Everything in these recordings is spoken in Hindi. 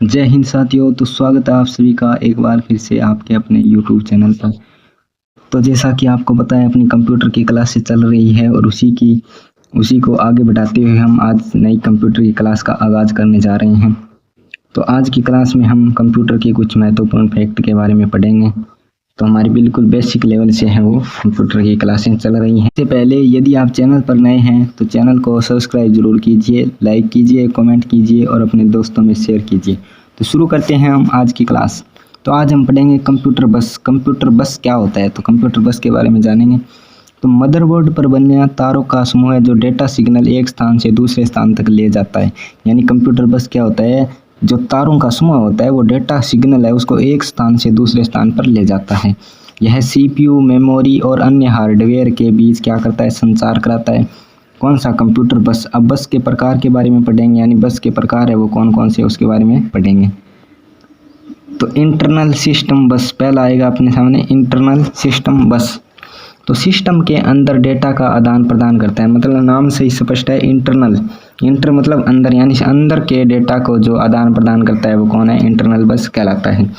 जय हिंद साथियों। तो स्वागत है आप सभी का एक बार फिर से आपके अपने YouTube चैनल पर। तो जैसा कि आपको पता है अपनी कंप्यूटर की क्लासेस चल रही है और उसी को आगे बढ़ाते हुए हम आज नई कंप्यूटर की क्लास का आगाज़ करने जा रहे हैं। तो आज की क्लास में हम कंप्यूटर के कुछ महत्वपूर्ण फैक्ट के बारे में पढ़ेंगे। तो हमारी बिल्कुल बेसिक लेवल से है वो कंप्यूटर की क्लासें चल रही हैं। इससे पहले यदि आप चैनल पर नए हैं तो चैनल को सब्सक्राइब जरूर कीजिए, लाइक कीजिए, कमेंट कीजिए और अपने दोस्तों में शेयर कीजिए। तो शुरू करते हैं हम आज की क्लास। तो आज हम पढ़ेंगे कंप्यूटर बस। कंप्यूटर बस क्या होता है, तो कंप्यूटर बस के बारे में जानेंगे। तो मदरबोर्ड पर बनने तारों का समूह है जो डेटा सिग्नल एक स्थान से दूसरे स्थान तक ले जाता है। यानी कंप्यूटर बस क्या होता है, जो तारों का समूह होता है वो डेटा सिग्नल है उसको एक स्थान से दूसरे स्थान पर ले जाता है। यह CPU, मेमोरी और अन्य हार्डवेयर के बीच क्या करता है, संचार कराता है। कौन सा, कंप्यूटर बस। अब बस के प्रकार के बारे में पढ़ेंगे, यानी बस के प्रकार है वो कौन कौन से उसके बारे में पढ़ेंगे। तो इंटरनल सिस्टम बस पहला आएगा अपने सामने, इंटरनल सिस्टम बस। तो सिस्टम के अंदर डेटा का आदान प्रदान करता है, मतलब नाम से ही स्पष्ट है इंटरनल। इंटर मतलब अंदर, यानी अंदर के डेटा को जो आदान प्रदान करता है वो कौन है, इंटरनल बस कहलाता है।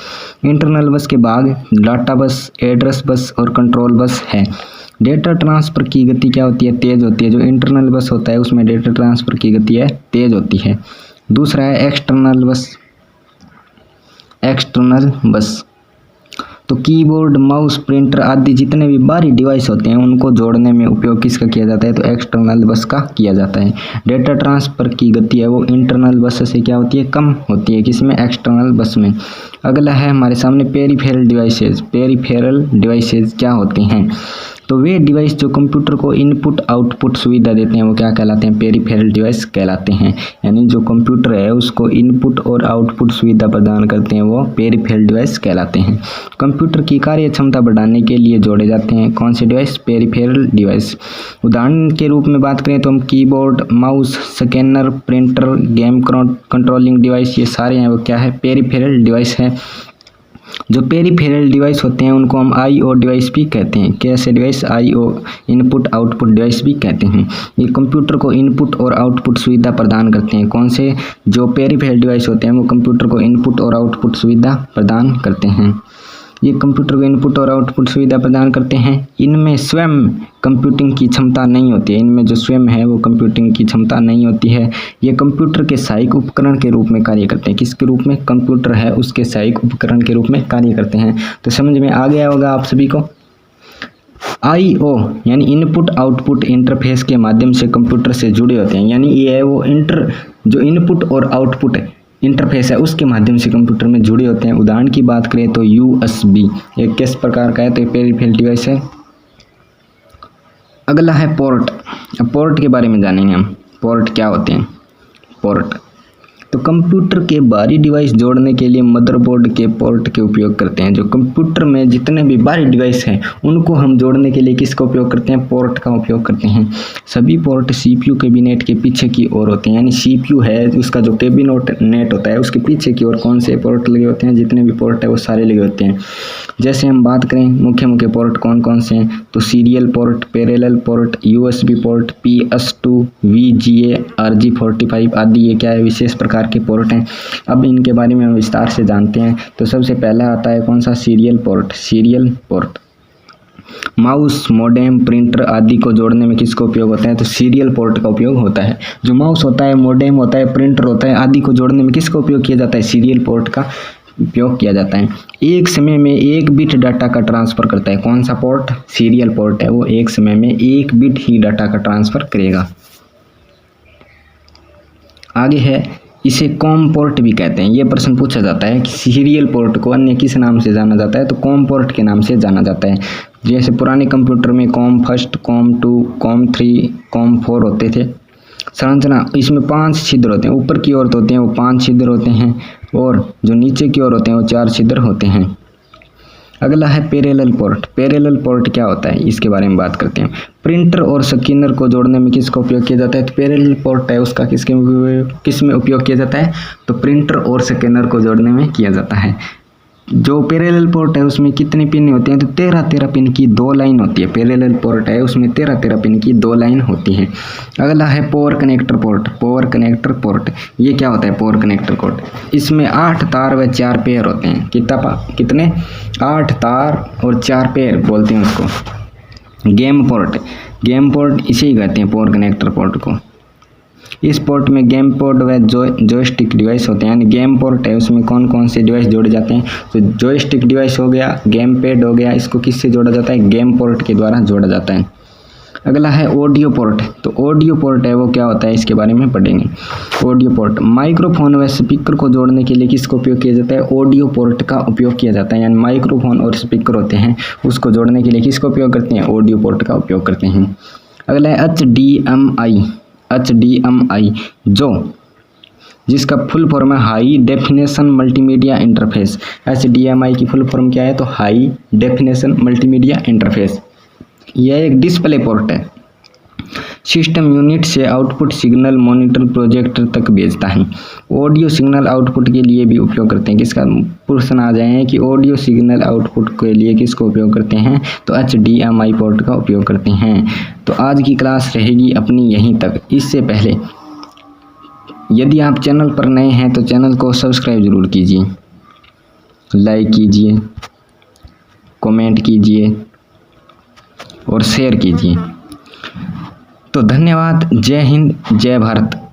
इंटरनल बस के भाग डाटा बस, एड्रेस बस और कंट्रोल बस है। डेटा ट्रांसफ़र की गति क्या होती है, तेज़ होती है। जो इंटरनल बस होता है उसमें डेटा ट्रांसफ़र की गति है तेज़ होती है। दूसरा है एक्सटर्नल बस। एक्सटर्नल बस तो कीबोर्ड, माउस, प्रिंटर आदि जितने भी बाहरी डिवाइस होते हैं उनको जोड़ने में उपयोग किसका किया जाता है, तो एक्सटर्नल बस का किया जाता है। डेटा ट्रांसफ़र की गति है वो इंटरनल बस से क्या होती है, कम होती है। किसमें, एक्सटर्नल बस में। अगला है हमारे सामने पेरिफेरल डिवाइसेज। पेरिफेरल डिवाइसेज क्या होते हैं, तो वे डिवाइस जो कंप्यूटर को इनपुट आउटपुट सुविधा देते हैं वो क्या कहलाते हैं, पेरिफेरल डिवाइस कहलाते हैं। यानी जो कंप्यूटर है उसको इनपुट और आउटपुट सुविधा प्रदान करते हैं वो पेरिफेरल डिवाइस कहलाते हैं। कंप्यूटर की कार्य क्षमता बढ़ाने के लिए जोड़े जाते हैं कौन से डिवाइस, पेरिफेरल डिवाइस। उदाहरण के रूप में बात करें तो हम keyboard, mouse, scanner, printer, game controlling device, ये सारे हैं वो क्या है, पेरिफेरल डिवाइस है। जो पेरिफेरल डिवाइस होते हैं उनको हम IO डिवाइस भी कहते हैं। कैसे device, IO, input output device भी कहते हैं। ये कंप्यूटर को इनपुट और आउटपुट सुविधा प्रदान करते हैं। कौन से, जो पेरिफेरल डिवाइस होते हैं वो कंप्यूटर को इनपुट और आउटपुट सुविधा प्रदान करते हैं। ये कंप्यूटर को इनपुट और आउटपुट सुविधा प्रदान करते हैं। इनमें स्वयं कंप्यूटिंग की क्षमता नहीं होती है। इनमें जो स्वयं है वो कंप्यूटिंग की क्षमता नहीं होती है। ये कंप्यूटर के सहायक उपकरण के रूप में कार्य करते हैं। किसके रूप में, कंप्यूटर है उसके सहायक उपकरण के रूप में कार्य करते हैं। तो समझ में आ गया होगा आप सभी को। IO यानी इनपुट आउटपुट इंटरफेस के माध्यम से कंप्यूटर से जुड़े होते हैं। यानी ये है वो जो इनपुट और आउटपुट इंटरफेस है उसके माध्यम से कंप्यूटर में जुड़े होते हैं। उदाहरण की बात करें तो USB एक किस प्रकार का है, तो पेरिफेरल डिवाइस है। अगला है पोर्ट। अब पोर्ट के बारे में जानेंगे हम, पोर्ट क्या होते हैं। पोर्ट तो कंप्यूटर के बाहरी डिवाइस जोड़ने के लिए मदरबोर्ड के पोर्ट के उपयोग करते हैं। जो कंप्यूटर में जितने भी बाहरी डिवाइस हैं उनको हम जोड़ने के लिए किसका उपयोग करते हैं, पोर्ट का उपयोग करते हैं। सभी पोर्ट CPU कैबिनेट के पीछे की ओर होते हैं। यानी CPU है उसका जो कैबिनेट होता है उसके पीछे की ओर कौन से पोर्ट लगे होते हैं, जितने भी पोर्ट है वो सारे लगे होते हैं। जैसे हम बात करें मुख्य पोर्ट कौन कौन से हैं, तो serial port, parallel port, USB port, PS2, VGA, RG45 आदि ये क्या है, विशेष प्रकार के पोर्ट हैं। अब इनके बारे में हम विस्तार से जानते हैं। तो सबसे पहला आता है कौन सा, serial port. Serial port mouse, modem, printer आदि को जोड़ने में किसका उपयोग होता है, तो सीरियल पोर्ट का उपयोग होता है। जो माउस होता है, मोडेम होता है, प्रिंटर होता है आदि को जोड़ने में किसका उपयोग किया जाता है, सीरियल पोर्ट का उपयोग किया जाता है। एक समय में एक बिट डाटा का ट्रांसफ़र करता है। कौन सा पोर्ट, सीरियल पोर्ट है वो एक समय में एक बिट ही डाटा का ट्रांसफ़र करेगा। आगे है, इसे कॉम पोर्ट भी कहते हैं। ये प्रश्न पूछा जाता है कि सीरियल पोर्ट को अन्य किस नाम से जाना जाता है, तो कॉम पोर्ट के नाम से जाना जाता है। जैसे पुराने कंप्यूटर में com first, com 2, com 3, com 4 होते थे। संरचना, इसमें 5 छिद्र होते हैं। ऊपर की ओर होते हैं वो 5 छिद्र होते हैं और जो नीचे की ओर होते हैं वो 4 छिद्र होते हैं। अगला है पैरेलल पोर्ट। पैरेलल पोर्ट क्या होता है, इसके बारे में बात करते हैं। प्रिंटर और स्कैनर को जोड़ने में किसका उपयोग किया जाता है, तो पैरेलल पोर्ट है उसका किस में उपयोग किया जाता है, तो प्रिंटर और स्कैनर को जोड़ने में किया जाता है। जो पैरेलल पोर्ट है उसमें कितने पिन होते हैं, तो 13 पिन की 2 लाइन होती है। पैरेलल पोर्ट है उसमें 13 पिन की 2 लाइन होती है। अगला है power connector port. Power connector port ये क्या होता है? पावर कनेक्टर पोर्ट, इसमें 8 तार व 4 पेयर होते हैं। कितने 8 तार और 4 पेयर बोलते हैं उसको। गेम पोर्ट इसे ही कहते हैं पावर कनेक्टर पोर्ट को। इस पोर्ट में गेम पोर्ट व जॉयस्टिक डिवाइस होते हैं। यानी गेम पोर्ट है उसमें कौन कौन से डिवाइस जोड़े जाते हैं, तो जॉयस्टिक डिवाइस हो गया, गेम पैड हो गया, इसको किससे जोड़ा जाता है? गेम पोर्ट के द्वारा जोड़ा जाता है। अगला है ऑडियो पोर्ट। तो ऑडियो पोर्ट है वो क्या होता है, इसके बारे में पढ़ेंगे। ऑडियो पोर्ट माइक्रोफोन व स्पीकर को जोड़ने के लिए किसका उपयोग किया जाता है? ऑडियो पोर्ट का उपयोग किया जाता है। यानी माइक्रोफोन और स्पीकर होते हैं उसको जोड़ने के लिए किसका उपयोग करते हैं? ऑडियो पोर्ट का उपयोग करते हैं। अगला है HDMI जिसका फुल फॉर्म है high definition multimedia interface. HDMI की फुल फॉर्म क्या है? तो हाई डेफिनेशन मल्टीमीडिया इंटरफेस। यह एक डिस्प्ले पोर्ट है। सिस्टम यूनिट से आउटपुट सिग्नल मॉनिटर प्रोजेक्टर तक भेजता है। ऑडियो सिग्नल आउटपुट के लिए भी उपयोग करते हैं। किसका प्रश्न आ जाए कि ऑडियो सिग्नल आउटपुट के लिए किसको उपयोग करते हैं? तो HDMI पोर्ट का उपयोग करते हैं। तो आज की क्लास रहेगी अपनी यहीं तक। इससे पहले यदि आप चैनल पर नए हैं तो चैनल को सब्सक्राइब जरूर कीजिए, लाइक कीजिए, कमेंट कीजिए और शेयर कीजिए। तो धन्यवाद। जय हिंद, जय भारत।